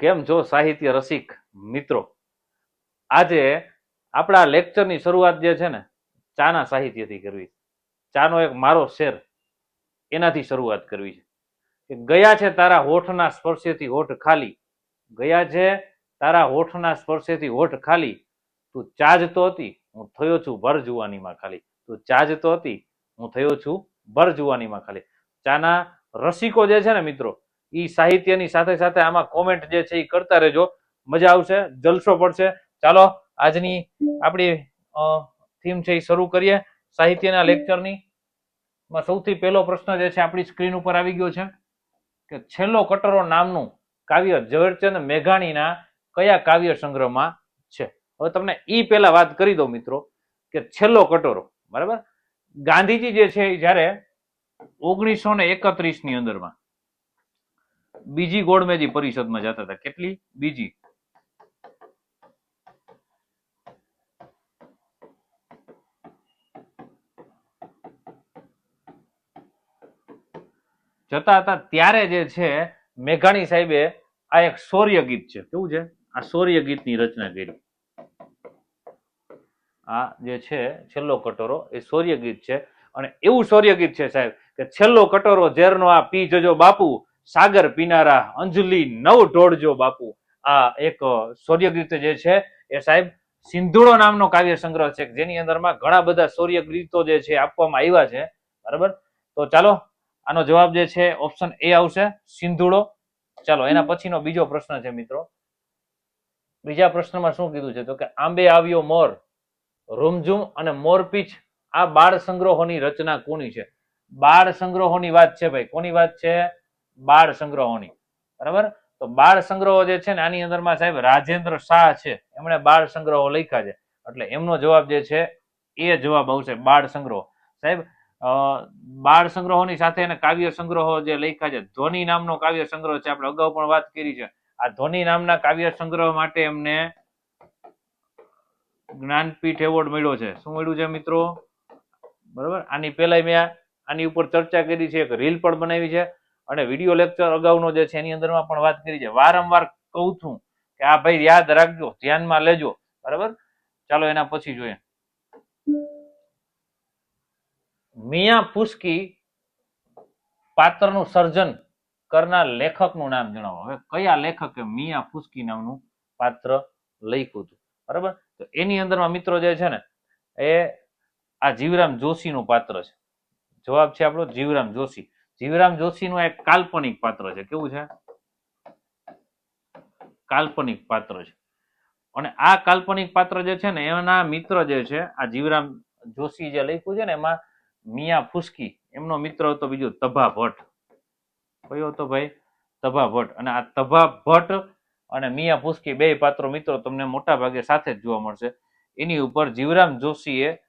કેમ છો સાહિત્ય રસિક મિત્રો? આજે આપણા લેક્ચરની શરૂઆત જે છે ને ચાના સાહિત્યથી કરવી. ચાનો એક મારો શેર એનાથી શરૂઆત કરવી છે કે ગયા છે તારા હોઠના સ્પર્શેથી હોઠ ખાલી, ગયા છે તારા હોઠના સ્પર્શેથી હોઠ ખાલી, તું ચાજતો હતી હું થયો છું ભર જુવાનીમાં ખાલી, તું ચાજતો હતી હું થયો છું ભર જુવાનીમાં ખાલી. ચાના રસિકો જે છે ને મિત્રો, એ સાહિત્યની સાથે સાથે આમાં કોમેન્ટ જે છે એ કરતા રહેજો, મજા આવશે, જલસો પડશે. ચાલો આજની આપણી થીમ છે એ શરૂ કરીએ સાહિત્યના લેક્ચરની. સૌથી પહેલો પ્રશ્ન જે છે આપણી સ્ક્રીન ઉપર આવી ગયો છે કે છેલ્લો કટરો નામનું કાવ્ય ઝવેરચંદ મેઘાણીના કયા કાવ્ય સંગ્રહમાં છે? હવે તમને ઈ પહેલા વાત કરી દો મિત્રો કે છેલ્લો કટોરો, બરાબર, ગાંધીજી જે છે જ્યારે 1931 ની અંદરમાં બીજી ગોળમેજી પરિષદમાં જતા હતા. કેટલી? બીજી. જતા હતા ત્યારે જે છે મેઘાણી સાહેબે આ એક શૌર્ય ગીત છે, કેવું છે, આ શૌર્ય ગીતની રચના કરી. આ જે છે છેલ્લો કટોરો એ શૌર્ય ગીત છે, અને એવું શૌર્ય ગીત છે સાહેબ કે છેલ્લો કટોરો ઝેરનો આ પી જજો બાપુ, સાગર પીનારા અંજલિ નવ ઢોળજો બાપુ. આ એક શૌર્ય ગીત જે છે એ સાહેબ સિંધુડો નામનો કાવ્ય સંગ્રહ છે, જેની અંદરમાં ઘણા બધા શૌર્ય ગીતો જે છે આપવામાં આવ્યા છે, બરાબર. તો ચાલો આનો જવાબ જે છે ઓપ્શન એ આવશે, સિંધુડો. ચાલો એના પછીનો બીજો પ્રશ્ન છે મિત્રો. બીજા પ્રશ્નમાં શું કીધું છે તો કે આંબે આવ્યો મોર, રૂમઝૂમ અને મોરપીછ આ બાળ સંગ્રહોની રચના કોની છે? બાળ સંગ્રહોની વાત છે ભાઈ, કોની વાત છે? બાળ સંગ્રહોની, બરાબર. તો બાળ સંગ્રહો જે છે ને આની અંદરમાં સાહેબ રાજેન્દ્ર શાહ છે, એમણે બાળ સંગ્રહો લખ્યા છે, એટલે એમનો જવાબ જે છે એ જવાબ આવશે બાળ સંગ્રહો. સાહેબ બાળ સંગ્રહોની સાથે એને કાવ્ય સંગ્રહો જે લખ્યા છે, ધ્વનિ નામનો કાવ્ય સંગ્રહ છે, આપણે અગાઉ પણ વાત કરી છે. આ ધ્વનિ નામના કાવ્ય સંગ્રહ માટે એમને જ્ઞાનપીઠ એવોર્ડ મળ્યો છે. શું મળ્યું છે મિત્રો? બરાબર. આની પહેલા મેં આની ઉપર ચર્ચા કરી છે, એક રીલ પણ બનાવી છે, અને વિડીયો લેક્ચર અગાઉનો જે છે એની અંદરમાં પણ વાત કરી છે. વારંવાર કહું છું કે આ ભાઈ યાદ રાખજો, ધ્યાનમાં લેજો, બરાબર. ચાલો એના પછી જોઈએ. મિયા ફુસ્કી પાત્રનું સર્જન કરનાર લેખકનું નામ જણાવો. હવે કયા લેખકે મિયા ફુસ્કી નામનું પાત્ર લખ્યું હતું, બરાબર. તો એની અંદરમાં મિત્રો જે છે ને એ આ જીવરામ જોશીનું પાત્ર છે. જવાબ છે આપણો જીવરામ જોશી. જીવરામ જોશીનું એક કાલ્પનિક પાત્ર છે. કેવું છે? કાલ્પનિક પાત્ર છે. અને આ કાલ્પનિક પાત્ર જે છે ને એના મિત્ર જે છે આ જીવરામ જોશી જે લખ્યું છે ને એમાં મિયા ફુસ્કી એમનો મિત્ર હતો બીજો તભા ભટ્ટ. કયો હતો ભાઈ? તભા ભટ્ટ. અને આ તભા ભટ્ટ અને મિયા ફુસ્કી બે પાત્રો મિત્રો તમને મોટા ભાગે સાથે જ જોવા મળશે. એની ઉપર જીવરામ જોશીએ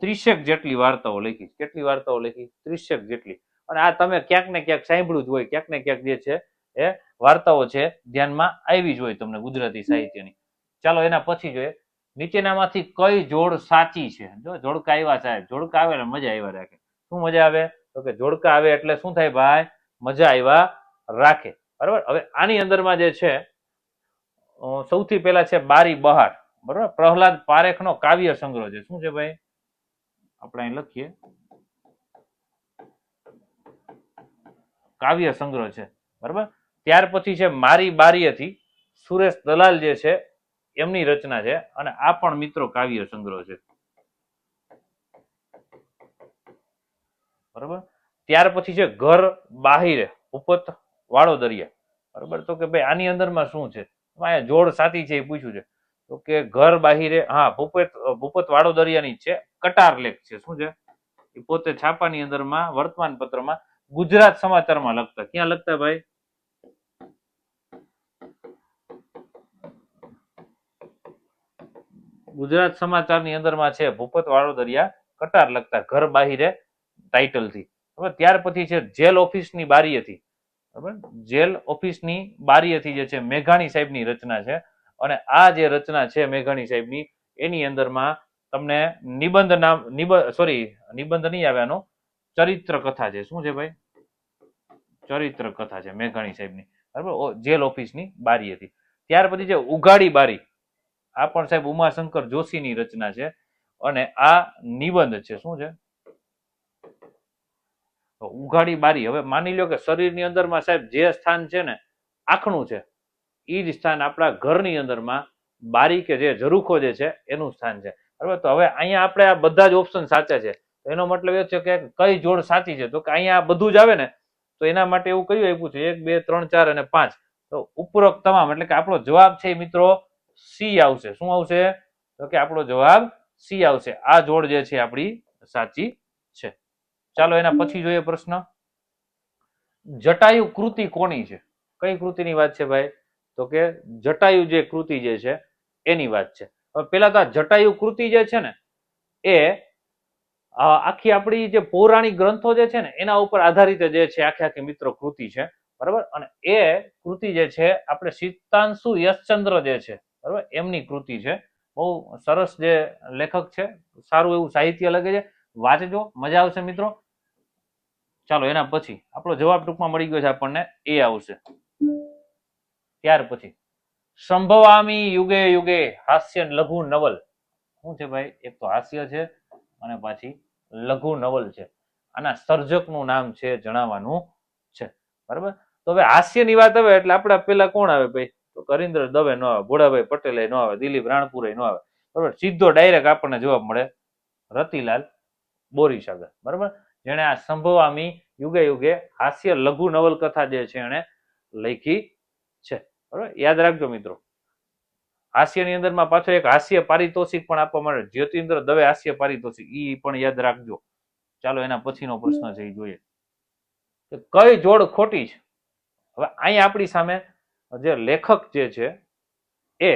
30 જેટલી વાર્તાઓ લખી. કેટલી વાર્તાઓ લખી? 30 જેટલી. અને આ તમે ક્યાંક ને ક્યાંક સાંભળ્યું જ હોય, ક્યાંક ને ક્યાંક જે છે એ વાર્તાઓ છે ધ્યાનમાં આવી જ હોય તમને ગુજરાતી સાહિત્યની. ચાલો એના પછી જોઈએ નીચેનામાંથી કઈ જોડ સાચી છે? જો જોડકા આવ્યા સાહેબ, જોડકા આવે ને મજા આવ્યા રાખે. શું મજા આવે? તો કે જોડકા આવે એટલે શું થાય ભાઈ? મજા આવ્યા રાખે, બરાબર. હવે આની અંદરમાં જે છે સૌથી પહેલા છે બારી બહાર, બરાબર. પ્રહલાદ પારેખનો કાવ્ય સંગ્રહ છે. શું છે ભાઈ? આપણે અહીં લખીએ કાવ્ય સંગ્રહ છે, બરાબર. ત્યાર પછી છે મારી બારી હતી, સુરેશ દલાલ જે છે એમની રચના છે, અને આ પણ મિત્રો કાવ્ય સંગ્રહ છે, બરાબર. ત્યાર પછી છે ઘર બાહિરે, ભૂપત વાડોદરિયા, બરાબર. તો કે ભાઈ આની અંદરમાં શું છે? અહીંયા જોડ સાચી છે એ પૂછ્યું છે. તો કે ઘર બાહિરે, હા, ભૂપત વાડોદરિયાની છે. કટાર લેખ છે. શું છે? એ પોતે છાપાની અંદરમાં વર્તમાન પત્રમાં ગુજરાત સમાચારમાં લખતા. ક્યાં લખતા ભાઈ? ગુજરાત સમાચારની અંદરમાં છે ભૂપત વાડોદરિયા કટાર લખતા, ઘર બાહિરે ટાઇટલથી. હવે ત્યાર પછી છે જેલ ઓફિસની બારી હતી, બરાબર. જેલ ઓફિસની બારી હતી જે છે મેઘાણી સાહેબની રચના છે, અને આ જે રચના છે મેઘાણી સાહેબની એની અંદરમાં તમને નિબંધ નામ નિબંધ નહીં આવે, આનો ચરિત્ર કથા છે. શું છે ભાઈ? ચરિત્ર કથા છે મેઘાણી સાહેબની. બરાબર, જેલ ઓફિસની બારી હતી. ત્યાર પછી છે ઉઘાડી બારી, આ પણ સાહેબ ઉમાશંકર જોશીની રચના છે અને આ નિબંધ છે. શું છે? ઉઘાડી બારી. હવે માની લો કે શરીરની અંદરમાં સાહેબ જે સ્થાન છે ને આંખનું છે, એ જ સ્થાન આપણા ઘરની અંદરમાં બારી કે જે ઝરૂખો જે છે એનું સ્થાન છે. બરાબર, તો હવે અહીંયા આપણે આ બધા જ ઓપ્શન સાચા છે. એનો મતલબ એ છે કે કઈ જોડ સાચી છે, તો કે અહીંયા આ બધું જ આવે ને, તો એના માટે એવું કયું આપ્યું છે? 1 2 3 4 અને 5. તો ઉપરોક્ત તમામ, એટલે કે આપણો જવાબ છે મિત્રો સી આવશે. શું આવશે? તો કે આપણો જવાબ સી આવશે. આ જોડ જે છે આપણી સાચી છે. ચાલો એના પછી જોઈએ પ્રશ્ન. જટાયુ કૃતિ કોની છે? કઈ કૃતિની વાત છે ભાઈ? તો કે જટાયુ જે કૃતિ જે છે એની વાત છે. હવે પેલા તો આ જટાયુ કૃતિ જે છે ને એ આખી આપણી જે પૌરાણિક ગ્રંથો જે છે ને એના ઉપર આધારિત જે છે આખી મિત્રો કૃતિ છે. બરાબર, અને એ કૃતિ જે છે આપણે સિતાંશુ યશચંદ્ર જે છે, બરાબર, એમની કૃતિ છે. બહુ સરસ જે લેખક છે, સારું એવું સાહિત્ય લખે છે, વાંચજો, મજા આવશે મિત્રો. ચાલો એના પછી આપણો જવાબ ટૂંકમાં મળી ગયો છે આપણને, એ આવશે. ત્યાર પછી સંભવામી યુગે યુગે હાસ્ય લઘુ નવલ. શું છે ભાઈ? એક તો હાસ્ય છે અને પાછી લઘુ નવલ છે. આના સર્જકનું નામ છે જણાવવાનું છે. બરાબર, તો હવે હાસ્યની વાત આવે એટલે આપણા પેલા કોણ આવે ભાઈ? તો કરીન્દ્ર દવે નો આવે, ભોળાભાઈ પટેલે નો આવે, દિલીપ રાણપુરે નો આવે. બરાબર, સીધો ડાયરેક્ટ આપણને જવાબ મળે રતિલાલ બોરીસાગર. બરાબર, જેને આ સંભવામી યુગે યુગે હાસ્ય લઘુ નવલકથા જે છે એને લખી છે. બરાબર, યાદ રાખજો મિત્રો. હાસ્યની અંદરમાં પાછો એક હાસ્ય પારિતોષિક પણ આપવા મળે, જ્યોતિન્દ્ર દવે હાસ્ય પારિતોષિક, ઈ પણ યાદ રાખજો. ચાલો એના પછીનો પ્રશ્ન છે એ જોઈએ કે કઈ જોડ ખોટી છે? હવે અહીંયા આપણી સામે જે લેખક જે છે એ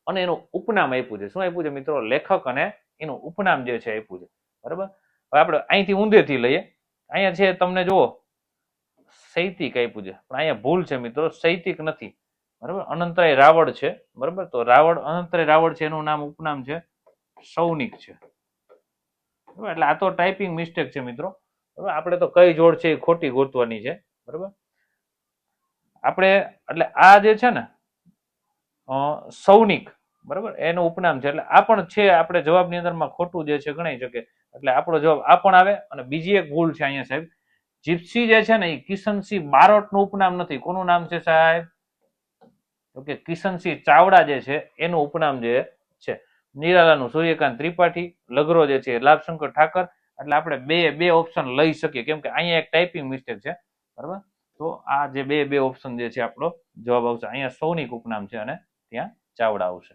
અને એનું ઉપનામ આપ્યું છે. શું આપ્યું છે મિત્રો? લેખક અને એનું ઉપનામ જે છે આપ્યું છે. બરાબર, હવે આપણે અહીંથી ઊંધેથી લઈએ. અહીંયા છે તમને જુઓ સૈતિક આપ્યું છે, પણ અહીંયા ભૂલ છે મિત્રો, સૈતિક નથી. બરાબર, અનંતરાય રાવળ છે. બરાબર, તો રાવળ, અનંતરાય રાવળ છે, એનું નામ ઉપનામ છે સૌનિક છે. બરાબર, એટલે આ તો ટાઈપિંગ મિસ્ટેક છે મિત્રો. બરાબર, આપણે તો કઈ જોડ છે એ ખોટી ગોતવાની છે. બરાબર, આપણે એટલે આ જે છે ને સૌનિક, બરાબર, એનું ઉપનામ છે, એટલે આ પણ છે આપણે જવાબની અંદરમાં ખોટું જે છે ગણાઈ શકે. એટલે આપણો જવાબ આ પણ આવે. અને બીજી એક ભૂલ છે અહીંયા સાહેબ, જીપ્સી જે છે ને એ કિશનસિંહ બારોટનું ઉપનામ નથી. કોનું નામ છે સાહેબ? તો કે કિશનસિંહ ચાવડા જે છે એનું ઉપનામ જે છે. નિરાલાનું સૂર્યકાંત ત્રિપાઠી, લગરો જે છે લાભશંકર ઠાકર. એટલે આપણે બે ઓપ્શન લઈ શકીએ, કેમ કે અહીંયા એક ટાઈપિંગ મિસ્ટેક છે. બરાબર, તો આ જે બે ઓપ્શન જે છે આપણો જવાબ આવશે. અહીંયા સૌનિક ઉપનામ છે અને ત્યાં ચાવડા આવશે.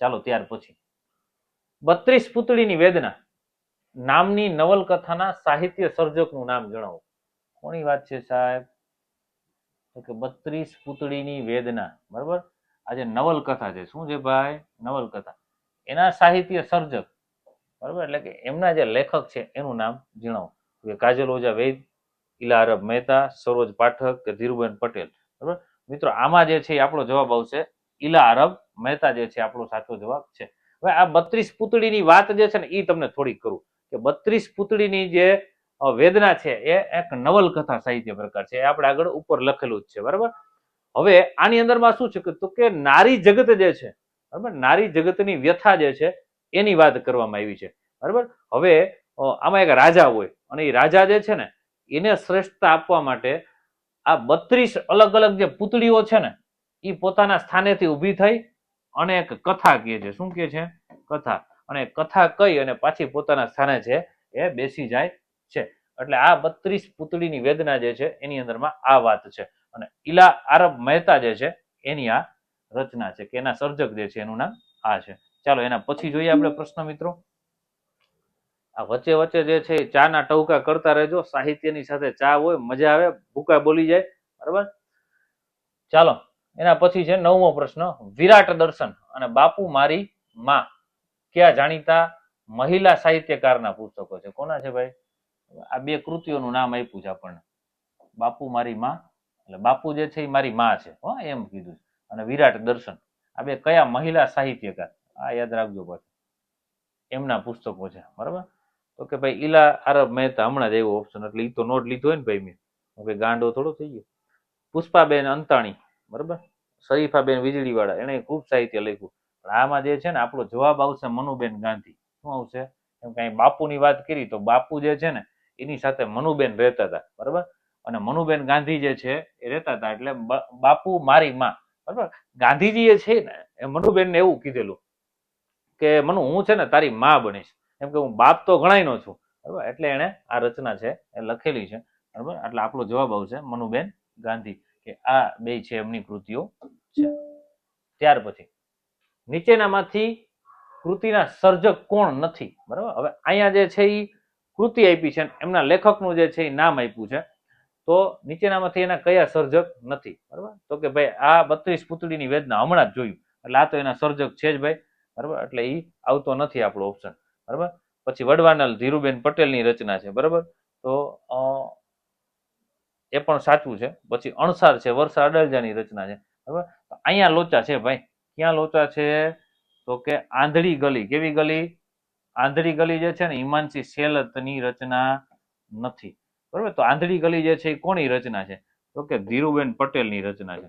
ચાલો ત્યાર પછી 32 પૂતળીની વેદના નામની નવલકથાના સાહિત્ય સર્જકનું નામ જણાવો. કોની વાત છે સાહેબ? તો કે 32 પૂતળીની વેદના. બરાબર, આ જે નવલકથા છે, શું છે ભાઈ? નવલકથા. એના સાહિત્ય સર્જક, બરાબર, એટલે કે એમના જે લેખક છે એનું નામ જણાવો. કાજલ ઓઝા વૈદ, ઇલા અરબ મહેતા, સરોજ પાઠક કે ધીરુબેન પટેલ. બરાબર મિત્રો, આમાં જે છે એ આપણો જવાબ આવશે ઇલા અરબ મહેતા જે છે આપણો સાચો જવાબ છે. હવે આ 32 પૂતળીની વાત જે છે ને એ તમને થોડીક કરું કે 32 પૂતળીની જે વેદના છે એ એક નવલકથા સાહિત્ય પ્રકાર છે. એ આપણે આગળ ઉપર લખેલું જ છે. બરાબર, હવે આની અંદરમાં શું છે તો કે નારી જગત જે છે, બરાબર, નારી જગતની વ્યથા જે છે એની વાત કરવામાં આવી છે. બરાબર, હવે આમાં એક રાજા હોય અને એ રાજા જે છે ને એને શ્રેષ્ઠતા આપવા માટે આ 32 અલગ અલગ જે પૂતળીઓ છે ને એ પોતાના સ્થાનેથી ઊભી થઈ અને એક કથા કહે છે. શું કહે છે? કથા. અને કથા કહી અને પાછી પોતાના સ્થાને છે એ બેસી જાય છે. એટલે આ 32 પૂતળીની વેદના જે છે એની અંદરમાં આ વાત છે. અને ઇલા આરબ મહેતા જે છે એની આ રચના છે, કે એના સર્જક જે છે એનું નામ આ છે. ચાલો એના પછી જોઈએ આપણે પ્રશ્ન મિત્રો. આ વચ્ચે વચ્ચે જે છે ચા ના ટવકા કરતા રહેજો. સાહિત્યની સાથે ચા હોય, મજા આવે, ભૂકા બોલી જાય. બરાબર, ચાલો એના પછી છે 9મો પ્રશ્ન. વિરાટ દર્શન અને બાપુ મારી માં કયા જાણીતા મહિલા સાહિત્યકારના પુસ્તકો છે? કોના છે ભાઈ? આ બે કૃતિઓનું નામ આપ્યું છે આપણને. બાપુ મારી માં, એટલે બાપુ જે છે એ મારી માં છે, એમ કીધું. અને વિરાટ દર્શન, આ બે કયા મહિલા સાહિત્યકાર? આ યાદ રાખજો પાછું, એમના પુસ્તકો છે. બરાબર, તો કે ભાઈ ઇલા આરબ મહેતા, હમણાં જ આવ્યો ઓપ્શન, એટલે એ તો નોટ લીધો હોય ને ભાઈ મેં, ગાંડો થોડો થઈ ગયો. પુષ્પાબેન અંતાણી, બરાબર, શરીફાબેન વીજળીવાળા, એને ખૂબ સાહિત્ય લખ્યું. પણ આમાં જે છે ને આપણો જવાબ આવશે મનુબેન ગાંધી. શું આવશે? કેમ કે અહીં બાપુની વાત કરી તો બાપુ જે છે ને એની સાથે મનુબેન રહેતા હતા, બરાબર, અને મનુબેન ગાંધી જે છે એ રહેતા હતા, એટલે બાપુ મારી માં, બરાબર. ગાંધીજી એ છે ને એ મનુબેનને એવું કીધેલું કે મનુ હું છે ને તારી માં બનીશ, એમ કે હું બાપ તો ગણાય નો છું, બરાબર, એટલે એને આ રચના છે એ લખેલી છે, બરાબર. એટલે આપણો જવાબ આવશે મનુબેન ગાંધી, કે આ બે છે એમની કૃતિઓ છે. ત્યાર પછી નીચેનામાંથી કૃતિના સર્જક કોણ નથી, બરાબર. હવે અહીંયા જે છે એ કૃતિ આપી છે, એમના લેખકનું જે છે એ નામ આપ્યું છે, તો નીચેનામાંથી એના કયા સર્જક નથી, બરાબર. તો કે ભાઈ આ 32 પૂતળીની વેદના હમણાં જ જોયું, એટલે આ તો એના સર્જક છે જ ભાઈ, બરાબર, એટલે એ આવતો નથી આપણો ઓપ્શન, બરાબર. પછી વડવાનલ ધીરુબેન પટેલની રચના છે, બરાબર, તો એ પણ સાચું છે. પછી અણસાર છે વર્ષા અડલજાની રચના છે, બરાબર. અહીંયા લોચા છે ભાઈ. ક્યાં લોચા છે? તો કે આંધળી ગલી. કેવી ગલી? આંધળી ગલી જે છે ને હિમાંશી સેલતની રચના નથી, બરાબર. તો આંધળી ગલી જે છે એ કોની રચના છે? તો કે ધીરુબેન પટેલની રચના છે.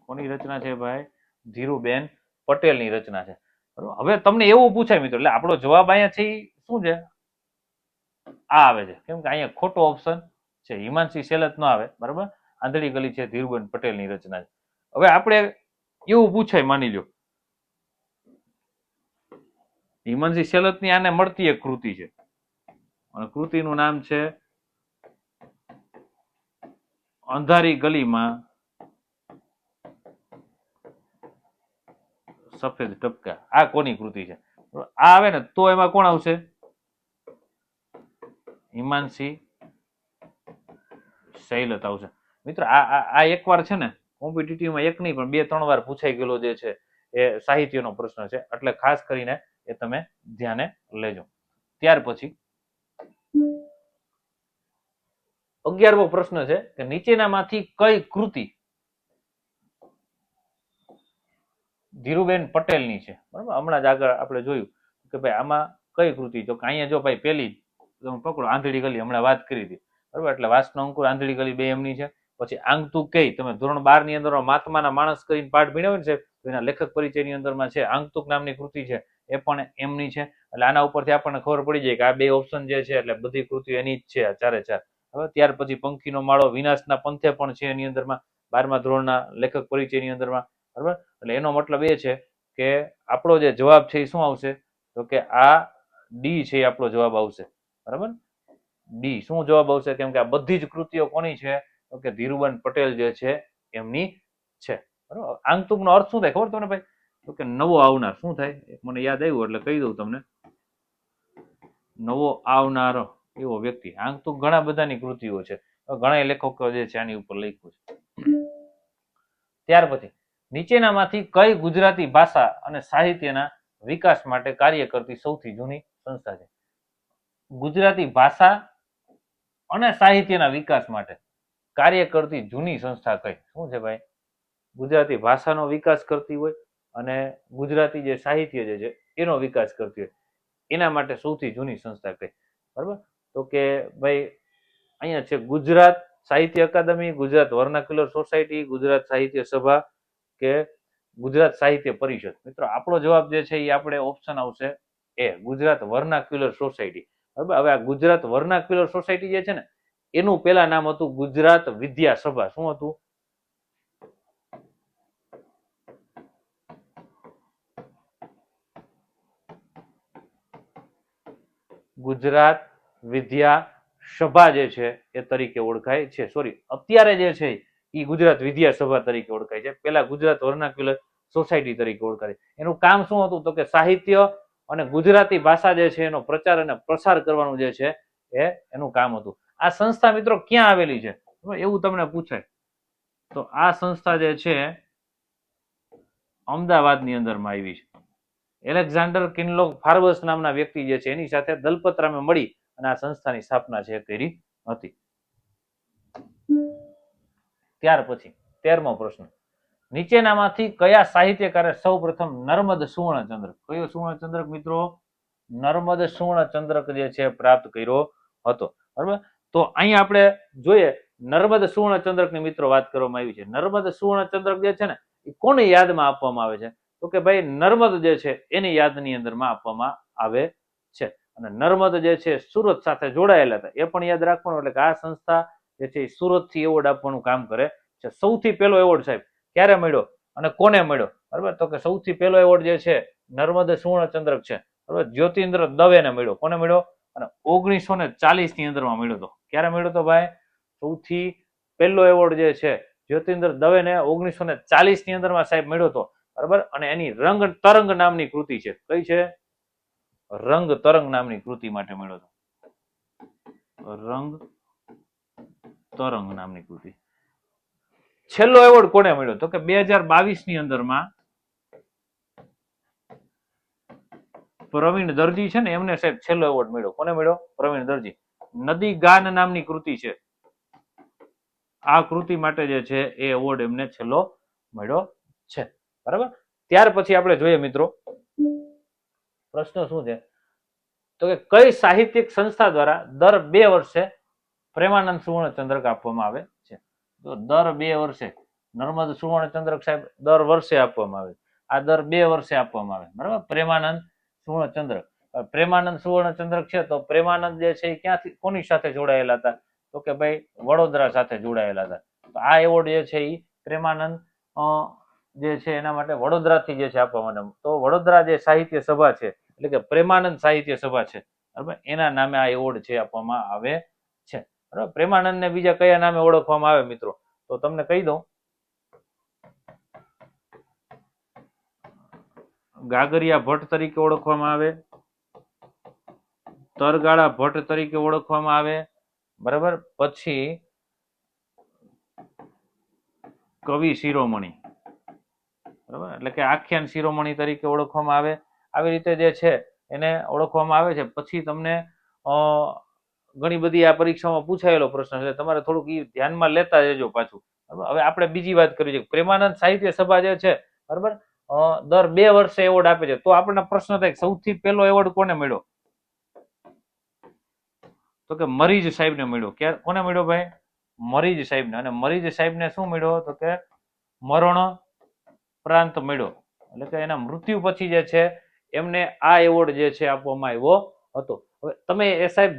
કોની રચના છે ભાઈ? ધીરુબેન પટેલની રચના છે, બરાબર. હવે તમને એવું પૂછાય મિત્રો, એટલે આપણો જવાબ અહીંયા છે શું છે? આ આવે છે, કેમ કે અહીંયા ખોટો ઓપ્શન છે, હિમાંશી સેલત નો આવે, બરાબર. આંધળી ગલી છે ધીરુબેન પટેલની રચના છે. હવે આપણે એવું પૂછાય, માની લો હિમાંશી સેલતની આને મળતી એક કૃતિ છે, અને કૃતિનું નામ છે અંધારી ગલીમાં સફેદ ટપકા. આ કોની કૃતિ છે? આ આવે ને તો એમાં કોણ આવશે? હિમાંશી શૈલત આવશે. મિત્રો આ એકવાર છે ને કોમ્પિટિટિવમાં એક નહીં પણ 2-3 વાર પૂછાઈ ગયેલો જે છે એ સાહિત્યનો પ્રશ્ન છે, એટલે ખાસ કરીને એ તમે ધ્યાને લેજો. ત્યાર પછી 11મો પ્રશ્ન છે કે નીચેનામાંથી કઈ કૃતિ ધીરુબેન પટેલની છે, બરાબર. હમણાં જ આગળ આપણે જોયું કે ભાઈ આમાં કઈ કૃતિ, તો અહીંયા જો ભાઈ પેલી તમે પકડો આંધળી ગલી, હમણાં વાત કરી હતી, બરાબર. એટલે વાસનો અંકુર આંધળી ગલી બે એમની છે. પછી આંગતું કઈ, તમે ધોરણ 12 ની અંદર મહાત્માના માણસ કરીને પાઠ ભણાવ્યો ને તો એના લેખક પરિચયની અંદરમાં છે આંગતુક નામની કૃતિ છે, એ પણ એમની છે. એટલે આના ઉપરથી આપણને ખબર પડી જાય કે આ બે ઓપ્શન જે છે એટલે બધી કૃતિઓ એની જ છે, આ ચારે ચાર. હવે ત્યાર પછી પંખીનો માળો વિનાશના પંથે પણ છે એની અંદરમાં, 12મા ધોરણના લેખક પરિચયની અંદરમાં, બરાબર. એટલે એનો મતલબ એ છે કે આપણો જે જવાબ છે એ શું આવશે? તો કે આ ડી છે એ આપણો જવાબ આવશે, બરાબર. ડી શું જવાબ આવશે? કેમ કે આ બધી જ કૃતિઓ કોની છે? તો કે ધીરુબેન પટેલ જે છે એમની છે, બરાબર. આંગતુકનો અર્થ શું થાય ખબર તમને ભાઈ? તો કે નવો આવનાર. શું થાય? મને યાદ આવ્યું એટલે કહી દઉં તમને. નવો આવનાર એવો વ્યક્તિ. આંગતુક ઘણા બધાની કૃતિઓ છે, ઘણા લેખકો જે છે આની ઉપર લખ્યું છે. ત્યાર પછી નીચેનામાંથી કઈ ગુજરાતી ભાષા અને સાહિત્યના વિકાસ માટે કાર્ય કરતી સૌથી જૂની સંસ્થા છે? ગુજરાતી ભાષા અને સાહિત્યના વિકાસ માટે કાર્ય કરતી જૂની સંસ્થા કઈ? શું છે ભાઈ? ગુજરાતી ભાષાનો વિકાસ કરતી હોય અને ગુજરાતી જે સાહિત્ય જે છે એનો વિકાસ કરતી હોય, એના માટે સૌથી જૂની સંસ્થા કઈ? બરાબર. તો કે ભાઈ અહીંયા છે ગુજરાત સાહિત્ય અકાદમી, ગુજરાત વર્નાક્યુલર સોસાયટી, ગુજરાત સાહિત્ય સભા કે ગુજરાત સાહિત્ય પરિષદ. મિત્રો આપણો જવાબ જે છે એ આપણે ઓપ્શન આવશે એ, ગુજરાત વર્નાક્યુલર સોસાયટી, બરાબર. હવે આ ગુજરાત વર્નાક્યુલર સોસાયટી જે છે ને એનું પેલા નામ હતું ગુજરાત વિદ્યા સભા. શું હતું? ગુજરાત વિદ્યા સભા જે છે એ તરીકે ઓળખાય છે. સોરી, અત્યારે જે છે એ ગુજરાત વિદ્યા સભા તરીકે ઓળખાય છે. પેલા ગુજરાત વર્નાક્યુલર સોસાયટી તરીકે ઓળખાય. એનું કામ શું હતું? તો કે સાહિત્ય અને ગુજરાતી ભાષા જે છે એનો પ્રચાર અને પ્રસાર કરવાનું જે છે એ એનું કામ હતું. આ સંસ્થા મિત્રો ક્યાં આવેલી છે એવું તમને પૂછાય તો આ સંસ્થા જે છે અમદાવાદની અંદરમાં આવી છે. એલેક્ઝાન્ડર કિનલોક ફાર્બસ નામના વ્યક્તિ જે છે એની સાથે દલપતરામે મળી અને આ સંસ્થાની સ્થાપના છે કરી હતી. ત્યાર પછી 13મો પ્રશ્ન, નીચેનામાંથી કયા સાહિત્યકારે સૌપ્રથમ નર્મદ સુવર્ણચંદ્રક, કયો સુવર્ણચંદ્રક મિત્રો? નર્મદ સુવર્ણચંદ્રક જે છે પ્રાપ્ત કર્યો હતો, બરાબર. તો અહીંયા આપણે જોઈએ નર્મદ સુવર્ણ ચંદ્રકની મિત્રો વાત કરવામાં આવી છે. નર્મદ સુવર્ણ ચંદ્રક જે છે ને એ કોની યાદમાં આપવામાં આવે છે? તો કે ભાઈ નર્મદ જે છે એની યાદની અંદરમાં આપવામાં આવે છે. અને નર્મદ જે છે સુરત સાથે જોડાયેલા હતા એ પણ યાદ રાખવાનું. એટલે કે આ સંસ્થા જે છે એ સુરત થી એવોર્ડ આપવાનું કામ કરે છે. સૌથી પહેલો એવોર્ડ સાહેબ ક્યારે મળ્યો અને કોને મળ્યો? બરાબર, તો કે સૌથી પહેલો એવોર્ડ જે છે નર્મદ સુવર્ણ ચંદ્રક છે બરાબર જ્યોતિન્દ્ર દવેને મળ્યો. કોને મળ્યો? અને 1940 ની અંદરમાં મળ્યો હતો. ક્યારે મળ્યો હતો ભાઈ? સૌથી પહેલો એવોર્ડ જે છે જ્યોતિન્દ્ર દવેને 1940 ની અંદરમાં સાહેબ મળ્યો હતો બરાબર. અને એની રંગ તરંગ નામની કૃતિ છે. કઈ છે? રંગ તરંગ નામની કૃતિ માટે મળ્યો હતો. રંગ તરંગ નામની કૃતિ. છેલ્લો એવોર્ડ કોને મળ્યો? તો કે 2022 ની અંદરમાં પ્રવીણ દરજી છે ને એમને સાહેબ છેલ્લો એવોર્ડ મળ્યો. કોને મળ્યો? પ્રવીણ દરજી. નદી ગાન નામની કૃતિ છે. આ કૃતિ માટે જે છે એ એવોર્ડ એમને છેલ્લો મળ્યો છે બરાબર. ત્યાર પછી આપણે જોઈએ મિત્રો પ્રશ્ન શું છે તો કે કઈ સાહિત્યિક સંસ્થા દ્વારા દર 2 વર્ષે પ્રેમાનંદ સુવર્ણ ચંદ્રક આપવામાં આવે છે? તો દર 2 વર્ષે નર્મદ સુવર્ણ ચંદ્રક સાહેબ દર વર્ષે આપવામાં આવે. આ દર 2 વર્ષે આપવામાં આવે બરાબર. પ્રેમાનંદ સુવર્ણ ચંદ્રક. પ્રેમાનંદ સુવર્ણ ચંદ્રક છે તો પ્રેમાનંદ જે છે એ ક્યાંથી કોની સાથે જોડાયેલા હતા? તો કે ભાઈ વડોદરા સાથે જોડાયેલા હતા. તો આ એવોર્ડ જે છે એ પ્રેમાનંદ જે છે એના માટે વડોદરાથી જે છે આપવામાં આવે. તો વડોદરા જે સાહિત્ય સભા છે એટલે કે પ્રેમાનંદ સાહિત્ય સભા છે બરાબર એના નામે આ એવોર્ડ છે આપવામાં આવે છે બરાબર. પ્રેમાનંદ ને બીજા કયા નામે ઓળખવામાં આવે મિત્રો? તો તમને કહી દઉં. ગાગરિયા ભટ્ટ તરીકે ઓળખવામાં આવે, તરગાળા ભટ્ટ તરીકે ઓળખવામાં આવે બરાબર. પછી કવિ શિરોમણી બરાબર એટલે કે આખ્યાન શિરોમણી તરીકે ઓળખવામાં આવે. આવી રીતે જે છે એને ઓળખવામાં આવે છે. પછી તમને ઘણી બધી આ પરીક્ષામાં પૂછાયેલો પ્રશ્ન છે તમારે થોડુંક એ ધ્યાનમાં લેતા જજો પાછું. હવે આપણે બીજી વાત કરી છે પ્રેમાનંદ સાહિત્ય સભા જે છે બરાબર દર 2 વર્ષે એવોર્ડ આપે છે. તો આપણને પ્રશ્ન થાય સૌથી પહેલો એવોર્ડ કોને મળ્યો? તો કે મરીજ સાહેબ ને મળ્યો. ક્યારે કોને મળ્યો ભાઈ? મરીજ સાહેબ ને. અને મરીજ સાહેબ ને શું મળ્યો? તો કે મરણ પ્રાંત મળ્યો. એટલે કે એના મૃત્યુ પછી જે છે એમને આ એવોર્ડ જે છે આપવામાં આવ્યો હતો. હવે તમે એ સાહેબ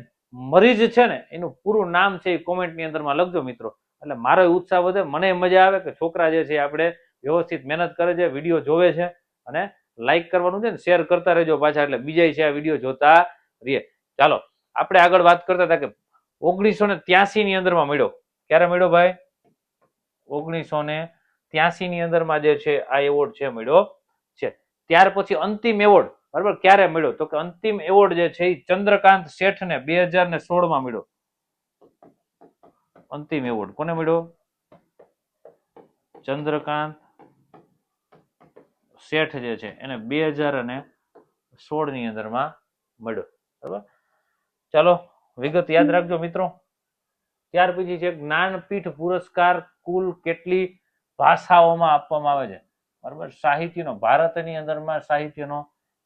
મરીજ છે ને એનું પૂરું નામ છે એ કોમેન્ટની અંદરમાં લખજો મિત્રો. એટલે મારો ઉત્સાહ વધે, મને મજા આવે કે છોકરા જે છે આપણે વ્યવસ્થિત મહેનત કરે છે, વિડીયો જોવે છે અને લાઈક કરવાનું છે ને શેર કરતા રહેજો પાછા એટલે બીજા છે આ વિડીયો જોતા રહીએ. ચાલો આપણે આગળ વાત કરતા હતા કે 1983 ની અંદરમાં મળ્યો. ક્યારે મળ્યો ભાઈ? 1983 ની અંદરમાં જે છે આ એવોર્ડ છે મળ્યો છે. ત્યાર પછી અંતિમ એવોર્ડ બરાબર ક્યારે મળ્યો? તો કે અંતિમ એવોર્ડ જે છે એ ચંદ્રકાંત શેઠ ને 2016 માં મળ્યો. અંતિમ એવોર્ડ કોને મળ્યો? ચંદ્રકાંત શેઠ જે છે એને 2016 ની અંદરમાં મળ્યો બરાબર. ચાલો વિગત યાદ રાખજો મિત્રો. ત્યાર પછી છે જ્ઞાનપીઠ પુરસ્કાર કુલ કેટલી ભાષાઓમાં આપવામાં આવે છે? બરાબર. સાહિત્યનો ભારતની અંદરમાં સાહિત્યનો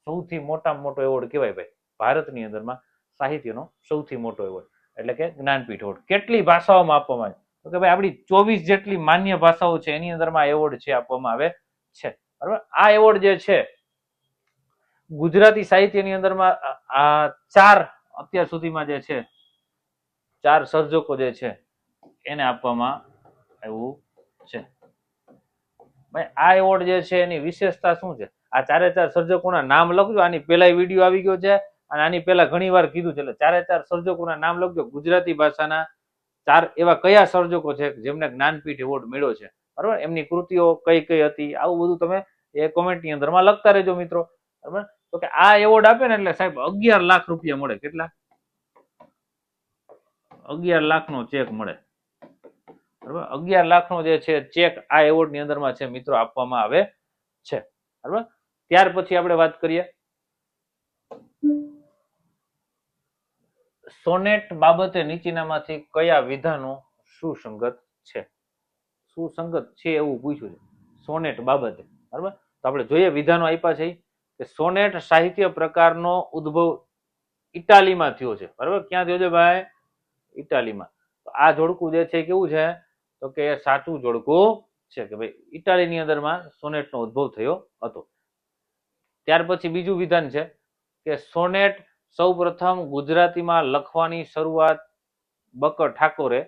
સૌથી મોટામાં મોટો એવોર્ડ કહેવાય ભાઈ. ભારતની અંદરમાં સાહિત્યનો સૌથી મોટો એવોર્ડ એટલે કે જ્ઞાનપીઠ એવોર્ડ. કેટલી ભાષાઓમાં આપવામાં આવે? તો કે ભાઈ આપણી 24 જેટલી માન્ય ભાષાઓ છે એની અંદરમાં એવોર્ડ છે આપવામાં આવે છે બરાબર. આ એવોર્ડ જે છે ગુજરાતી સાહિત્યની અંદરમાં આ 4 અત્યાર સુધીમાં જે છે 4 સર્જકો જે છે એને આપવામાં આવ્યું છે ભાઈ. આ એવોર્ડ જે છે એની વિશેષતા શું છે? આ 4 સર્જકોના નામ લખજો. આની પહેલા વિડીયો આવી ગયો છે અને આની પહેલા ઘણી વાર કીધું છે એટલે 4 સર્જકોના નામ લખજો. ગુજરાતી ભાષાના 4 એવા કયા સર્જકો છે જેમને જ્ઞાનપીઠ એવોર્ડ મળ્યો છે બરાબર. એમની કૃતિઓ કઈ કઈ હતી આવું બધું તમે એ કોમેન્ટની અંદરમાં લખતા રહેજો મિત્રો બરાબર. તો કે આ એવોર્ડ આપે ને એટલે સાહેબ 11 લાખ રૂપિયા મળે. કેટલા? 11 લાખનો ચેક મળે બરાબર. 11 લાખનો જે છે ચેક આ એવોર્ડ ની અંદરમાં છે મિત્રો આપવામાં આવે છે બરાબર. ત્યાર પછી આપણે વાત કરીએ સોનેટ બાબતે નીચેનામાંથી કયા વિધાનો સુસંગત છે? સુસંગત છે એવું પૂછ્યું છે સોનેટ બાબતે બરાબર. તો આપણે જોઈએ વિધાનો આપ્યા છે કે સોનેટ સાહિત્ય પ્રકારનો ઉદ્ભવ ઇટાલીમાં થયો છે બરાબર. ક્યાં થયો છે ભાઈ? ઇટાલીમાં. તો આ જોડકું જે છે કેવું છે તો કે સાચું જોડકું છે કે ભાઈ ઇટાલીની અંદરમાં સોનેટનો ઉદ્ભવ થયો હતો. ત્યાર પછી બીજું વિધાન છે કે સોનેટ સૌ પ્રથમ ગુજરાતીમાં લખવાની શરૂઆત બકર ઠાકોરે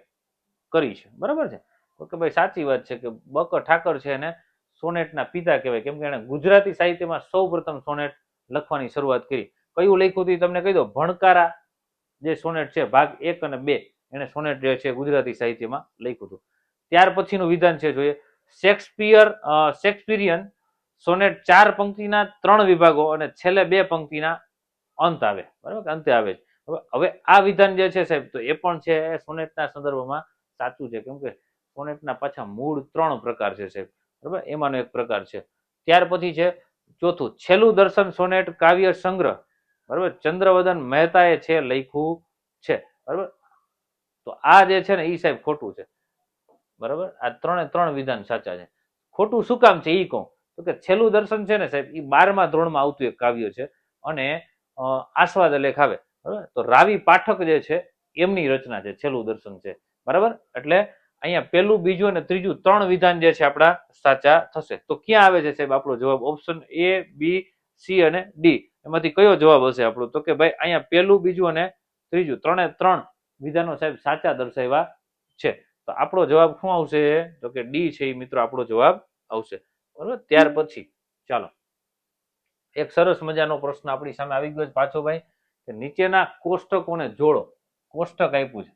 કરી છે. બરાબર છે? તો કે ભાઈ સાચી વાત છે કે બકર ઠાકર છે એને સોનેટના પિતા કહેવાય, કેમ કે એને ગુજરાતી સાહિત્યમાં સૌ પ્રથમ સોનેટ લખવાની શરૂઆત કરી. કયું લખ્યું હતું તમને કહી દો. ભણકારા જે સોનેટ છે ભાગ 1 અને 2 એને સોનેટ જે છે ગુજરાતી સાહિત્યમાં લખ્યું હતું. ત્યાર પછીનું વિધાન છે જોઈએ શેક્સપિયરિયન સોનેટ 4 પંક્તિના 3 વિભાગો અને છેલ્લે 2 પંક્તિના અંત આવે. બરાબર, અંતે આવે છે. હવે આ વિધાન જે છે સાહેબ તો એ પણ છે સોનેટના સંદર્ભમાં સાચું છે, કેમ કે સોનેટના પાછા મૂળ 3 પ્રકાર છે સાહેબ. બરાબર, એમાંનો એક પ્રકાર છે. ત્યાર પછી છે ચોથું છેલ્લું દર્શન સોનેટ કાવ્ય સંગ્રહ. બરાબર, ચંદ્રવદન મહેતાએ છે લખ્યું છે. બરાબર, તો આ જે છે ને એ સાહેબ ખોટું છે. બરાબર, આ 3 વિધાન સાચા છે. ખોટું શું કામ છે એ કહું તો કે છેલ્લું દર્શન છે ને સાહેબ એ 12મા ધોરણમાં આવતું એક કાવ્ય છે અને આસ્વાદ લેખ આવે. બરાબર, તો રાવી પાઠક જે છે એમની રચના છે છેલ્લું દર્શન છે. બરાબર, એટલે અહીંયા પહેલું, બીજું અને ત્રીજું 3 વિધાન જે છે આપણા સાચા થશે. તો ક્યાં આવે છે સાહેબ આપણો જવાબ? ઓપ્શન A, B, C અને D એમાંથી કયો જવાબ હશે આપણો? તો કે ભાઈ અહીંયા પહેલું, બીજું અને ત્રીજું 3 વિધાનો સાહેબ સાચા દર્શાવ્યા છે. તો આપણો જવાબ શું આવશે? તો કે D છે એ મિત્રો આપણો જવાબ આવશે. બરાબર, ત્યાર પછી ચાલો એક સરસ મજાનો પ્રશ્ન આપણી સામે આવી ગયો છે પાછો ભાઈ કે નીચેના કોષ્ટકોને જોડો. કોષ્ટક આપ્યું છે.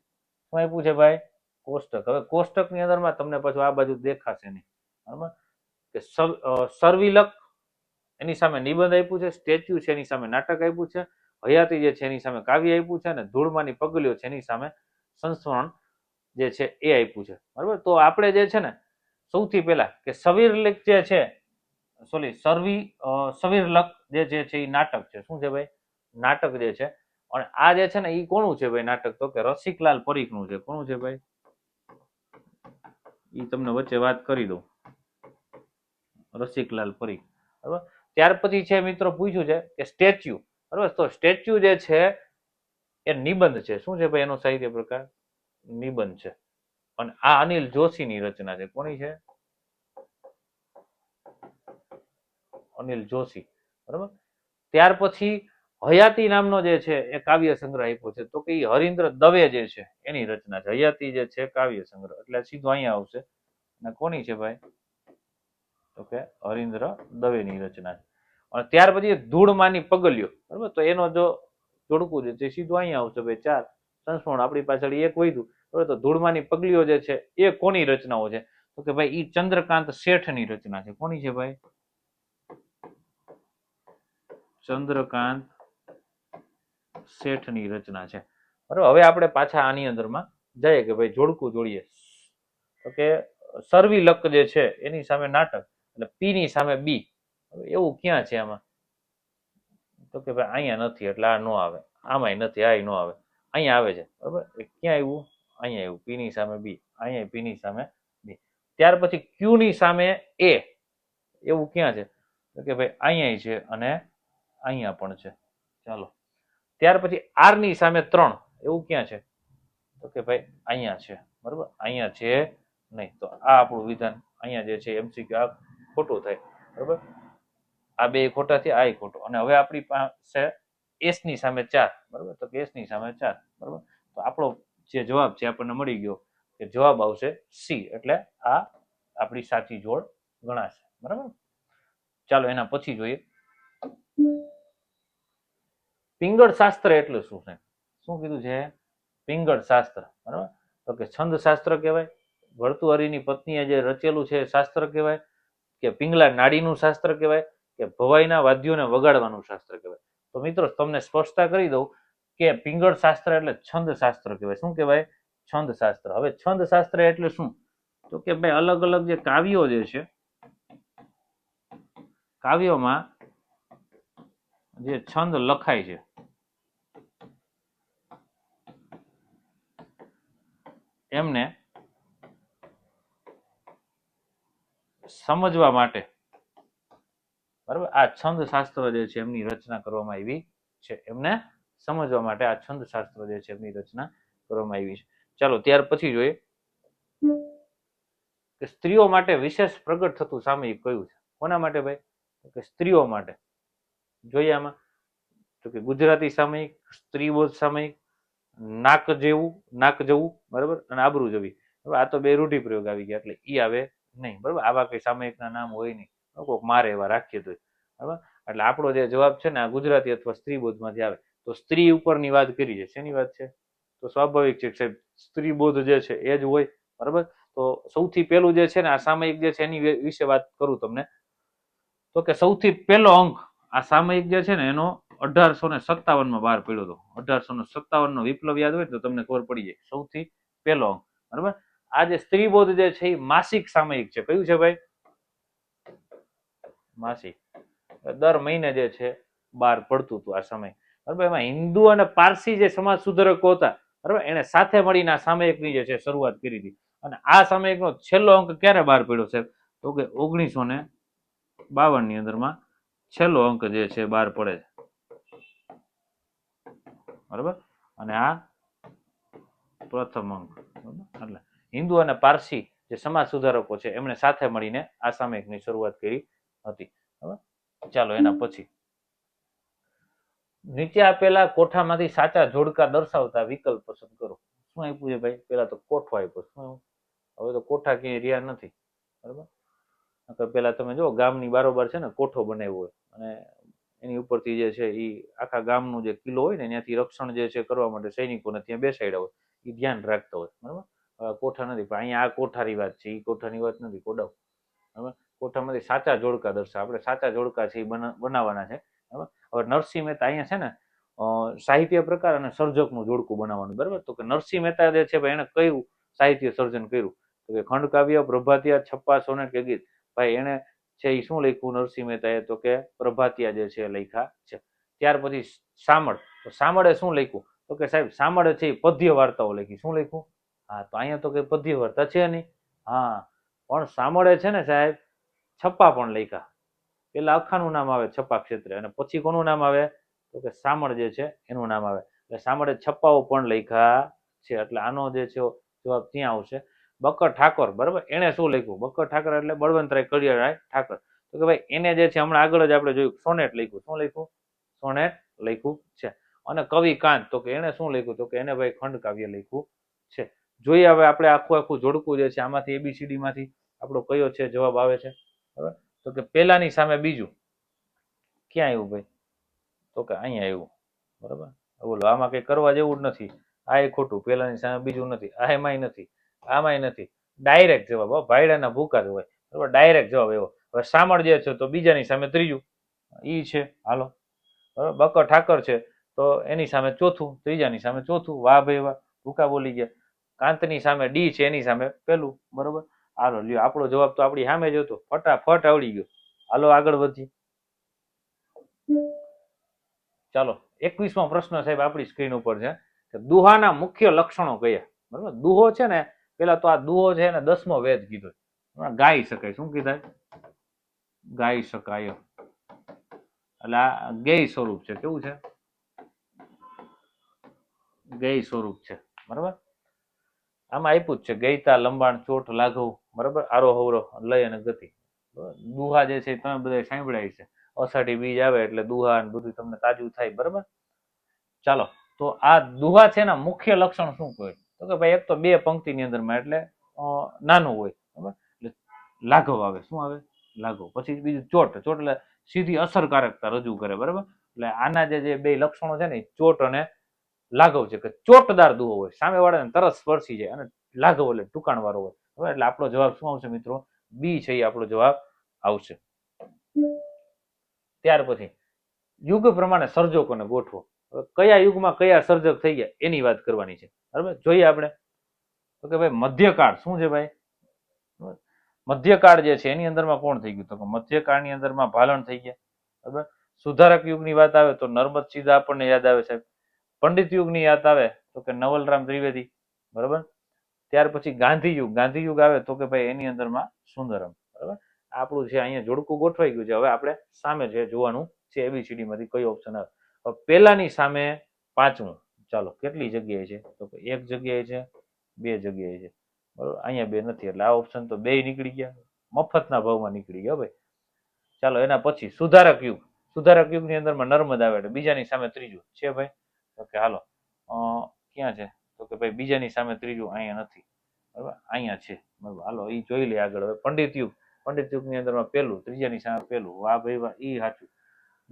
શું આપ્યું છે ભાઈ? કોષ્ટક. હવે કોષ્ટકની અંદરમાં તમને પાછું આ બાજુ દેખાશે નહીં. બરાબર, કે સરવિલક એની સામે નિબંધ આપ્યું છે, સ્ટેચ્યુ છે એની સામે નાટક આપ્યું છે, હયાતી જે છે એની સામે કાવ્ય આપ્યું છે અને ધૂળમાની પગલીઓ છે એની સામે સંસ્મરણ જે છે એ આપ્યું છે. બરાબર, તો આપણે જે છે ને સૌથી પહેલા કે સવિરલક જે છે સવિરલક જે છે એ નાટક છે. શું છે ભાઈ? નાટક જે છે. અને આ જે છે ને એ કોનું છે ભાઈ નાટક? તો કે રસિકલાલ પરીખનું છે. કોનું છે ભાઈ? એ તમને વચ્ચે વાત કરી દઉં. રસિકલાલ પરીખ. બરાબર, ત્યાર પછી છે મિત્રો પૂછ્યું છે કે સ્ટેચ્યુ. બરાબર, તો સ્ટેચ્યુ જે છે એ નિબંધ છે. શું છે ભાઈ એનો સાહિત્ય પ્રકાર? નિબંધ છે. અને આ અનિલ જોશીની રચના છે. કોની છે? અનિલ જોશી. બરાબર, ત્યાર પછી હયાતી નામનો જે છે એ કાવ્ય સંગ્રહ આપ્યો છે. તો કે હરીન્દ્ર દવે જે છે એની રચના છે. હયાતી જે છે કાવ્ય સંગ્રહ, એટલે સીધું અહીંયા આવશે. અને કોની છે ભાઈ? તો કે હરીન્દ્ર દવેની રચના છે. અને ત્યાર પછી ધૂળમાની પગલીઓ. બરાબર, તો એનો જો જોડકું છે તે સીધું અહીંયા આવશે ભાઈ. 4 સંસ્મરણ આપણી પાછળ એક વધ્યું. બરાબર, તો ધૂળમાની પગલીઓ જે છે એ કોની રચનાઓ છે? તો કે ભાઈ ઈ ચંદ્રકાંત શેઠની રચના છે. કોની છે ભાઈ? ચંદ્રકાંત શેઠની રચના છે. બરાબર, હવે આપણે પાછા આની અંદરમાં જઈએ કે ભાઈ જોડકું જોડીએ. તો કે સરવિલક જે છે એની સામે નાટક એટલે પી ની સામે બી. એવું ક્યાં છે આમાં? તો કે ભાઈ અહીંયા નથી એટલે આ નો આવે, આમાંય નથી, આ નો આવે, અહીંયા આવે છે. બરાબર, ક્યાં આવ્યું? અહીંયા આવ્યું. પી ની સામે બી, અહીંયા પી ની સામે બી. ત્યાર પછી ક્યુ ની સામે એ. એવું ક્યાં છે? તો કે ભાઈ અહીંયા છે અને અહીંયા પણ છે. ચાલો, ત્યાર પછી આર ની સામે 3. એવું ક્યાં છે? તો કે ભાઈ અહીંયા છે. બરાબર, અહીંયા છે નહીં. તો આ આપણું વિધાન અહીંયા જે છે એમસીક્યુ આ ખોટું થાય. બરાબર, આ બે ખોટા થયા, આ ખોટો. અને હવે આપણી પાસે એસ ની સામે 4. બરાબર, તો કે એસ ની સામે 4. બરાબર, તો આપણો જે જવાબ છે આપણને મળી ગયો કે જવાબ આવશે સી. એટલે આ આપણી સાચી જોડ ગણાશે. બરાબર, ચાલો એના પછી જોઈએ પિંગળ શાસ્ત્ર એટલે શું છે? શું કીધું છે? પિંગળ શાસ્ત્ર. બરાબર, તો કે છંદ શાસ્ત્ર કહેવાય, ભર્તુહરિની પત્નીએ જે રચેલું છે શાસ્ત્ર કહેવાય, કે પિંગલા નાડીનું શાસ્ત્ર કહેવાય, કે ભવાઈના વાદ્યોને વગાડવાનું શાસ્ત્ર કહેવાય. તો મિત્રો તમને સ્પષ્ટતા કરી દઉં કે પિંગળ શાસ્ત્ર એટલે છંદ શાસ્ત્ર કહેવાય. શું કહેવાય? છંદ શાસ્ત્ર. હવે છંદ શાસ્ત્ર એટલે શું? તો કે ભાઈ અલગ અલગ જે કાવ્યો જે છે, કાવ્યોમાં જે છંદ લખાય છે એમને સમજવા માટે, બરાબર, આ છંદ શાસ્ત્ર જે છે એમની રચના કરવામાં આવી છે. એમને સમજવા માટે આ છંદ શાસ્ત્ર જે છે એમની રચના કરવામાં આવી છે. ચાલો ત્યાર પછી જોઈએ કે સ્ત્રીઓ માટે વિશેષ પ્રગટ થતું સામયિક કયું છે? કોના માટે ભાઈ? કે સ્ત્રીઓ માટે. જોઈએ આમાં તો કે ગુજરાતી સામયિક, સ્ત્રીબોધ સામયિક, નાક જવું બરાબર, અને આબરૂ જવી. હવે આ તો બે રૂઢિપ્રયોગ આવી ગયા એટલે ઈ આવે નહીં બરાબર. આવા કઈ સામયિકના નામ હોય નહીં, કોઈક મારે એવા રાખીએ તો બરાબર. એટલે આપણો જે જવાબ છે ને આ ગુજરાતી અથવા સ્ત્રીબોધમાંથી આવે. તો સ્ત્રી ઉપરની વાત કરી છે, શેની વાત છે? તો સ્વાભાવિક છે સાહેબ સ્ત્રીબોધ જે છે એ જ હોય બરાબર. તો સૌથી પહેલું જે છે ને આ સામયિક જે છે એની વિશે વાત કરું તમને, તો કે સૌથી પહેલો અંક આ સામયિક જે છે ને એનો 1857 માં બહાર પડ્યો હતો. 1857 નો વિપ્લવ યાદ હોય તો તમને ખબર પડી જાય. સૌથી પહેલો અંક બરાબર. આ જે સ્ત્રીબોધ જે છે એ માસિક સામયિક છે. કયું છે ભાઈ? માસિક. દર મહિને જે છે બહાર પડતું હતું આ સમય બરાબર. એમાં હિન્દુ અને પારસી જે સમાજ સુધારકો હતા બરાબર, એને સાથે મળીને આ સામયિકની જે છે શરૂઆત કરી હતી. અને આ સામયિકનો છેલ્લો અંક ક્યારે બહાર પડ્યો છે? તો કે 1952 ની અંદરમાં છેલ્લો અંક જે છે બહાર પડે છે બરાબર. અને આ પ્રથમ અંક બરાબર. એટલે હિન્દુ અને પારસી જે સમાજ સુધારકો છે એમણે સાથે મળીને આ સામયિકની શરૂઆત કરી હતી બરાબર. ચાલો એના પછી નીચે આપેલા કોઠામાંથી સાચા જોડકા દર્શાવતા વિકલ્પ પસંદ કરો. શું આપ્યું છે ભાઈ? પેલા તો કોઠો આપ્યો. શું? હવે તો કોઠા ક્યાંય રહ્યા નથી બરાબર. પેલા તમે જો ગામની બારોબાર છે ને કોઠો બનાવ્યો હોય અને એની ઉપરથી જે છે એ આખા ગામનું જે કિલ્લો હોય ને ત્યાંથી રક્ષણ જે છે કરવા માટે સૈનિકોને ત્યાં બેસાડ્યા હોય, એ ધ્યાન રાખતા હોય બરાબર. કોઠા નથી, પણ અહીંયા આ કોઠાની વાત છે, એ કોઠાની વાત નથી. કોડાવ બરાબર. કોઠામાંથી સાચા જોડકા દર્શાવ. આપણે સાચા જોડકા છે એ બનાવવાના છે બરાબર. હવે નરસિંહ મહેતા અહીંયા છે ને સાહિત્ય પ્રકાર અને સર્જકનું જોડકું બનાવવાનું બરાબર. તો કે નરસિંહ મહેતા જે છે ભાઈ એને કયું સાહિત્ય સર્જન કર્યું? તો કે ખંડકાવ્ય, પ્રભાતિયા, છપ્પા, સોનેટ કે ગીત. ભાઈ એને છે એ શું લખ્યું નરસિંહ મહેતાએ? તો કે પ્રભાતિયા જે છે લખ્યા છે. ત્યાર પછી સામળ. તો સામળે શું લખ્યું? તો કે સાહેબ સામળે છે એ પદ્ય વાર્તાઓ લખી. શું લખ્યું? હા, તો અહીંયા તો કઈ પદ્ય વાર્તા છે નહીં. હા, પણ સામળે છે ને સાહેબ છપ્પા પણ લખ્યા. પેલા અખાનું નામ આવે છપ્પા ક્ષેત્રે અને પછી કોનું નામ આવે? તો કે સામળ જે છે એનું નામ આવે. એટલે સામળે છપ્પાઓ પણ લખ્યા છે. એટલે આનો જે છે જવાબ ત્યાં આવશે. બક્કર ઠાકોર બરાબર, એને શું લખ્યું? બક્કર ઠાકોર એટલે બળવંતરાય કડિયારાય ઠાકોર. તો કે ભાઈ એને જે છે હમણાં આગળ જ આપણે જોયું સોનેટ લખ્યું. શું લખ્યું? સોનેટ લખ્યું છે. અને કવિ કાંત, તો કે એને શું લખ્યું? તો કે એને ભાઈ ખંડ કાવ્ય લખ્યું છે. જોઈએ હવે આપણે આખું જોડકું જે છે આમાંથી એબીસીડી માંથી આપણો કયો છે જવાબ આવે છે બરાબર. તો કે પેલાની સામે બીજું ક્યાં આવ્યું ભાઈ? તો કે અહીંયા આવ્યું બરાબર. બોલો આમાં કઈ કરવા જેવું જ નથી. આ એ ખોટું. પેલાની સામે બીજું નથી. આ એમાંય નથી, આમાંય નથી. ડાયરેક્ટ જવાબ. ભાઈડાના ભૂકા જ હોય બરાબર. ડાયરેક્ટ જવાબ એવો. હવે સામળ જે છે તો બીજાની સામે ત્રીજું ઈ છે. હાલો બરાબર. બક્કર ઠાકર છે તો એની સામે ચોથું, ત્રીજાની સામે ચોથું. વાહ ભાઈ વાહ, ભૂકા બોલી ગયા. કાંતની સામે ડી છે એની સામે પેલું બરોબર. હાલો લ્યો આપણો જવાબ તો આપણી સામે જ હતો, ફટાફટ આવડી ગયો. હાલો આગળ વધીએ. ચાલો 21મો પ્રશ્ન સાહેબ આપણી સ્ક્રીન ઉપર છે કે દુહાના મુખ્ય લક્ષણો કયા? બરાબર. દુહો છે ને પેલા તો આ દુહો છે ને 10મો વેદ કીધો. ગાઈ શકાય. શું કીધા? ગાઈ શકાય. એટલે આ ગેય સ્વરૂપ છે. કેવું છે? ગેય સ્વરૂપ છે બરાબર. આમાં આપ્યું જ છે ગઈતા, લંબાણ, ચોટ, લાઘવ બરાબર, આરોહ અવરોહ, લય અને ગતિ. દુહા જે છે તમે બધા સાંભળ્યા છે. અષાઢી બીજ આવે એટલે દુહા બધું તમને તાજું થાય બરાબર. ચાલો તો આ દુહા છે એના મુખ્ય લક્ષણ શું કહે? તો કે ભાઈ એક તો બે પંક્તિની અંદરમાં એટલે નાનું હોય બરાબર. એટલે લાઘવ આવે. શું આવે? લાઘવ. પછી બીજું ચોટ. ચોટ એટલે સીધી અસરકારકતા રજૂ કરે બરાબર. એટલે આના જે બે લક્ષણો છે ને ચોટ અને લાઘવ છે કે ચોટદાર દુહો હોય, સામે વાળાને તરત સ્પર્શી જાય. અને લાઘવ એટલે ટૂંકાણ વાળો હોય બરાબર. એટલે આપણો જવાબ શું આવશે મિત્રો? બી છે એ આપણો જવાબ આવશે. ત્યાર પછી યુગ પ્રમાણે સર્જકોને ગોઠવો. કયા યુગમાં કયા સર્જક થઈ ગયા એની વાત કરવાની છે બરાબર. જોઈએ આપણે તો કે ભાઈ મધ્યકાળ શું છે ભાઈ? મધ્યકાળ જે છે એની અંદરમાં કોણ થઈ ગયું? તો કે મધ્યકાળની અંદરમાં ભાલણ થઈ ગયા બરાબર. સુધારક યુગની વાત આવે તો નર્મદ સીધા આપણને યાદ આવે સાહેબ. પંડિત યુગની યાદ આવે તો કે નવલરામ ત્રિવેદી બરાબર. ત્યાર પછી ગાંધી યુગ. ગાંધી યુગ આવે તો કે ભાઈ એની અંદરમાં સુંદરમ બરાબર. આપણું છે અહીંયા જોડકું ગોઠવાઈ ગયું છે. હવે આપણે સામે છે જોવાનું છે એબીસીડી માંથી કયો ઓપ્શન આવે. પેલાની સામે પાંચમું ચાલો કેટલી જગ્યાએ છે તો કે એક જગ્યાએ છે, બે જગ્યાએ છે, બરોબર. અહીંયા બે નથી એટલે આ ઓપ્શન તો બે નીકળી ગયા, મફતના ભાવમાં નીકળી ગયા ભાઈ. ચાલો એના પછી સુધારક યુગ. સુધારક યુગની અંદરમાં નર્મદ આવે એટલે બીજાની સામે ત્રીજું છે ભાઈ. તો કે હાલો ક્યાં છે તો કે ભાઈ બીજાની સામે ત્રીજું અહીંયા નથી, બરાબર, અહીંયા છે, બરાબર. હાલો એ જોઈ લે આગળ. હવે પંડિત યુગ. પંડિત યુગની અંદરમાં પહેલું, ત્રીજાની સામે પહેલું, વાહ ભાઈ વાહ, ઈ સાચું.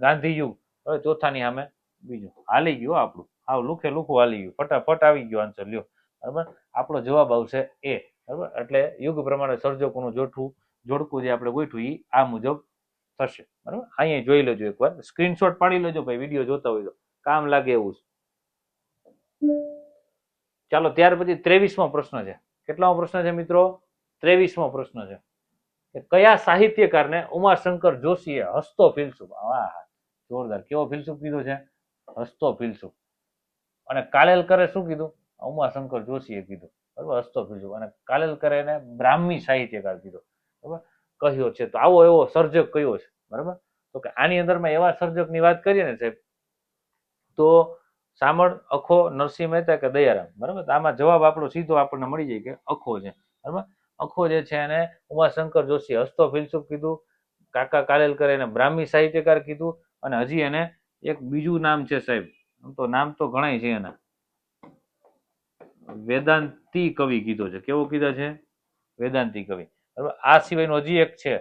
ગાંધી યુગ. હવે ચોથાની સામે બીજું. હાલી ગયું આપણું, આવ લુખે લુખું હાલી ગયું, ફટાફટ આવી ગયો આન્સર લ્યો, બરાબર. આપણો જવાબ આવશે એ, બરાબર. એટલે યુગ પ્રમાણે સર્જકોનું જોડકું જે આપણે ગોઠવું એ આ મુજબ થશે, બરાબર. અહીંયા જોઈ લેજો એકવાર, સ્ક્રીનશોટ પાડી લેજો ભાઈ, વિડીયો જોતા હોય તો કામ લાગે એવું છે. ચાલો ત્યાર પછી 23મો પ્રશ્ન છે. કેટલામો પ્રશ્ન છે મિત્રો? 23મો પ્રશ્ન છે કે કયા સાહિત્યકારને ઉમાશંકર જોશીએ હસતો ફિલસૂફ, વાહ જોરદાર, કેવો ફિલસૂફ કીધો છે? હસતો ફિલસૂફ. અને કાલેલકરે શું કીધું? ઉમાશંકર જોશીએ કીધું, બરાબર, હસતો ફિલસૂફ. અને કાલેલકરે એને બ્રાહ્મી સાહિત્યકાર કીધો, બરાબર, કહ્યો છે. તો આવો એવો સર્જક કયો છે, બરાબર? તો કે આની અંદરમાં એવા સર્જકની વાત કરીએ ને સાહેબ તો સામળ, અખો, નરસિંહ મહેતા કે દયારામ, બરાબર. તો આમાં જવાબ આપણો સીધો આપણને મળી જાય કે અખો છે, બરાબર. અખો જે છે એને ઉમાશંકર જોશી હસતો ફિલસૂફ કીધું, કાકા કાલેલકર એને બ્રાહ્મી સાહિત્યકાર કીધું, અને હજી એને એક બીજું નામ છે સાહેબ, તો નામ તો ઘણાય છે એના, વેદાંતી કવિ કીધો છે. કેવો કીધા છે? વેદાંતી કવિ, બરાબર. આ સિવાયનું હજી એક છે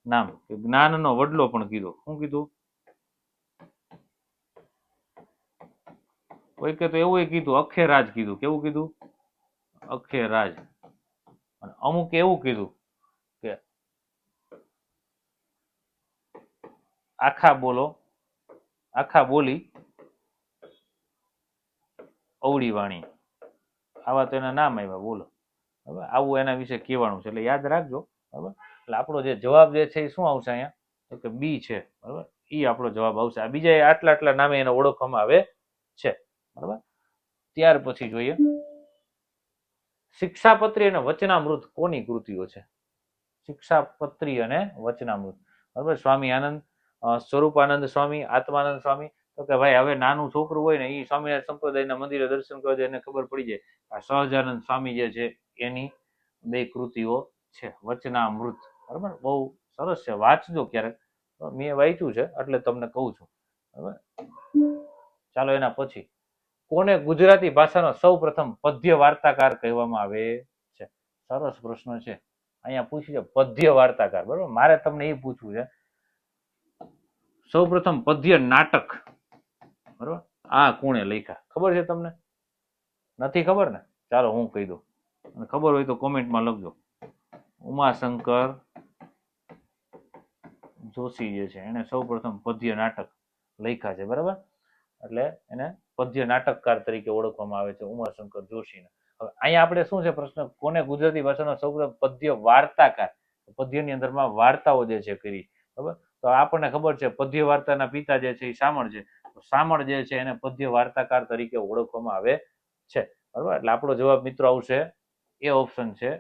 નામ, જ્ઞાનનો વડલો પણ કીધો. શું કીધું? કોઈ કે તો એવું કીધું અખેરાજ કીધું. કેવું કીધું? અખેરાજ. અને અમુક એવું કીધું કે આખા બોલી અવળી વાણી. આવા તો એના નામ આવ્યા, બોલો, બરાબર. આવું એના વિશે કહેવાનું છે એટલે યાદ રાખજો, બરાબર. એટલે આપણો જે જવાબ જે છે એ શું આવશે અહીંયા તો કે બી છે, બરાબર. ઈ આપણો જવાબ આવશે. આ બીજા આટલા આટલા નામે એને ઓળખવામાં આવે છે, બરાબર. ત્યાર પછી જોઈએ શિક્ષાપત્રી અને વચનામૃત કોની કૃતિઓ છે? શિક્ષાપત્રી અને વચનામૃત, બરાબર. સ્વામી આનંદ, સ્વરૂપાનંદ સ્વામી, આત્માનંદ સ્વામી. તો કે ભાઈ હવે નાનું છોકરું હોય ને એ સ્વામિનારાયણ સંપ્રદાયના મંદિરે દર્શન કરવા જાય એને ખબર પડી જાય આ સહજાનંદ સ્વામી જે છે એની બે કૃતિઓ છે, વચનામૃત, બરાબર. બહુ સરસ છે, વાંચજો ક્યારેક. મેં વાંચ્યું છે એટલે તમને કહું છું, બરાબર. ચાલો એના પછી કોને ગુજરાતી ભાષાનો સૌ પ્રથમ પદ્ય વાર્તાકાર કહેવામાં આવે છે? સરસ પ્રશ્ન છે. અહીંયા પૂછ્યું છે પદ્ય વાર્તાકાર, બરાબર. મારે તમને એ પૂછવું છે સૌ પ્રથમ પદ્ય નાટક, બરાબર, આ કોણે લખ્યા? ખબર છે તમને? નથી ખબર ને? ચાલો હું કહી દઉં, અને ખબર હોય તો કોમેન્ટમાં લખજો. ઉમાશંકર જોશી જે છે એને સૌ પ્રથમ પદ્ય નાટક લખ્યા છે, બરાબર. એટલે એને પદ્ય નાટકકાર તરીકે ઓળખવામાં આવે છે ઉમાશંકર જોશીને. હવે અહીંયા આપણે શું છે પ્રશ્ન, કોને ગુજરાતી ભાષાનો સૌપ્રથમ પદ્ય વાર્તાકાર, પદ્યની અંદરમાં વાર્તાઓ જે છે કરી, બરાબર. તો આપણને ખબર છે પદ્ય વાર્તાના પિતા જે છે એ શામળ છે. શામળ જે છે એને પદ્ય વાર્તાકાર તરીકે ઓળખવામાં આવે છે, બરાબર. એટલે આપણો જવાબ મિત્રો આવશે એ ઓપ્શન છે,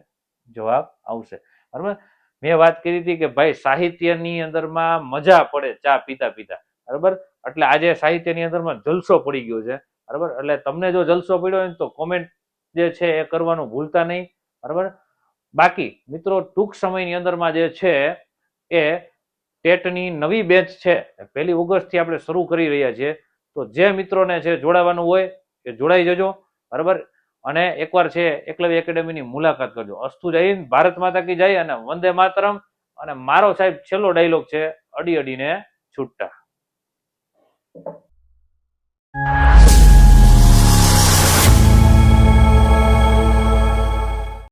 જવાબ આવશે, બરાબર. મેં વાત કરી હતી કે ભાઈ સાહિત્યની અંદરમાં મજા પડે ચા પીતા પીતા, બરાબર. એટલે આજે સાહિત્યની અંદરમાં જલસો પડી ગયો છે, બરાબર. એટલે તમને જો જલસો પડ્યો હોય તો કોમેન્ટ જે છે એ કરવાનું ભૂલતા નહીં, બરાબર. બાકી મિત્રો ટૂંક સમયની અંદરમાં જે છે એ ટેટની નવી બેચ છે 1 ઓગસ્ટથી આપણે શરૂ કરી રહ્યા છીએ. તો જે મિત્રોને છે જોડાવાનું હોય એ જોડાઈ જજો, બરાબર. અને એકવાર છે એકલવ્ય એકેડેમીની મુલાકાત કરજો. અસ્તુ જય હિન્દ, ભારત માતા કી જય અને વંદે માતરમ. અને મારો સાહેબ છેલ્લો ડાયલોગ છે, અડી અડીને છૂટા.